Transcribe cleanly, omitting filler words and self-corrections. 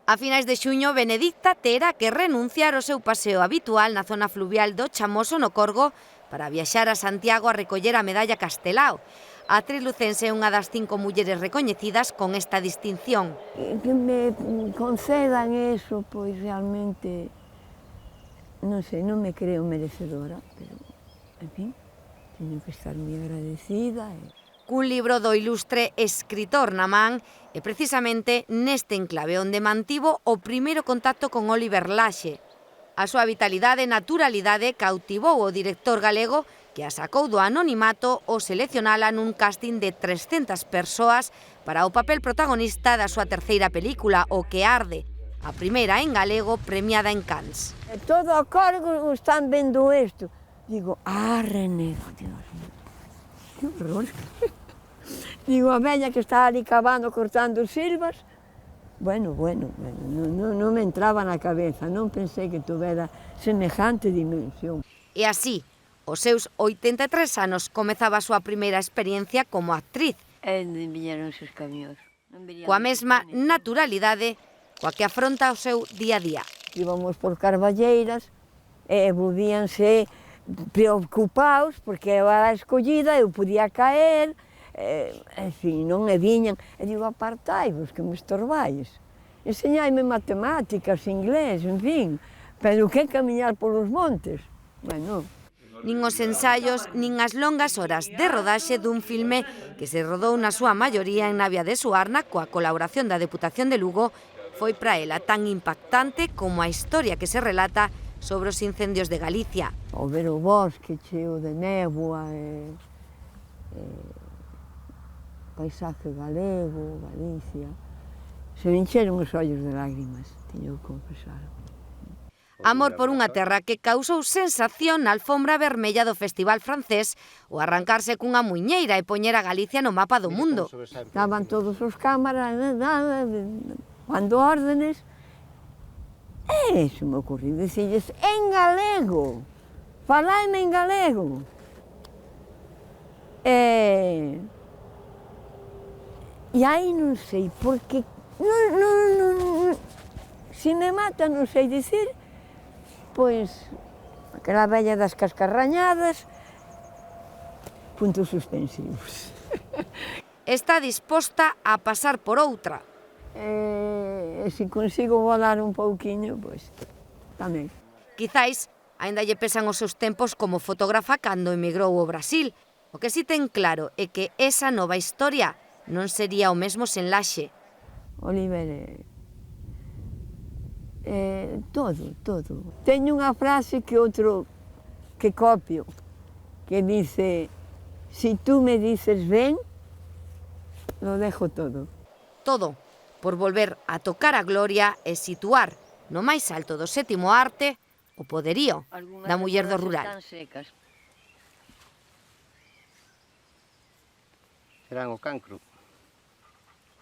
A finais de xuño, Benedicta terá que renunciar ao seu paseo habitual na zona fluvial do Chamoso no Corgo para viaxar a Santiago a recoller a medalla Castelao. A actriz lucense é unha das 5 mulleres recoñecidas con esta distinción. Que me concedan eso, pois realmente, non sei, non me creo merecedora, pero, en fin, teño que estar moi agradecida. Cun libro do ilustre escritor na man, e precisamente neste enclave onde mantivo o primeiro contacto con Oliver Laxe. A súa vitalidade e naturalidade cautivou o director galego que a sacou do anonimato ao seleccionala nun casting de 300 persoas para o papel protagonista da súa terceira película, O que arde, a primeira en galego premiada en Cannes. Todo o corgo están vendo isto. Digo, René, Dios mío, que horror. Digo, a veña que está ali cavando, cortando silvas. Bueno, non me entraba na cabeza, non pensei que tuvera semejante dimensión. E así, aos seus 83 anos, comezaba a súa primeira experiencia como actriz. Viñeron os camións. Coa mesma naturalidade coa que afronta o seu día a día. Íbamos por carballeiras e volvíanse preocupados porque eu era escollida, eu podía caer, en fin, non me viñan. E digo, apartai-vos, que me estorbáis. Enseñai-me matemáticas, inglés, en fin, pero que camiñar polos montes? Bueno. Nin os ensaios, nin as longas horas de rodaxe dun filme que se rodou na súa maioría en Navia de Suarna coa colaboración da Deputación de Lugo foi para ela tan impactante como a historia que se relata sobre os incendios de Galicia. Ao ver o bosque cheo de néboa paisaje galego, Galicia, se me encheron os ollos de lágrimas, teño que confesar. Amor por unha terra que causou sensación na alfombra vermella do Festival francés o arrancarse cunha muiñeira e poñer a Galicia no mapa do mundo. Estaban todos os cámaras, dando órdenes, e iso me ocurriu dicirles en galego, falaime en galego. E aí non sei, porque se me mata non sei dicir, pois, aquela vella das cascarrañadas, puntos suspensivos. Está disposta a pasar por outra. E se consigo volar un pouquiño, pois, tamén. Quizáis, aínda lle pesan os seus tempos como fotógrafa cando emigrou ao Brasil. O que si ten claro é que esa nova historia non sería o mesmo sen Laxe. Oliver, todo. Teño unha frase que outro que copio, que dice, si tú me dices ven, lo dejo todo. Todo por volver a tocar a gloria e situar no máis alto do sétimo arte o poderío da muller do rural. Serán o cancro.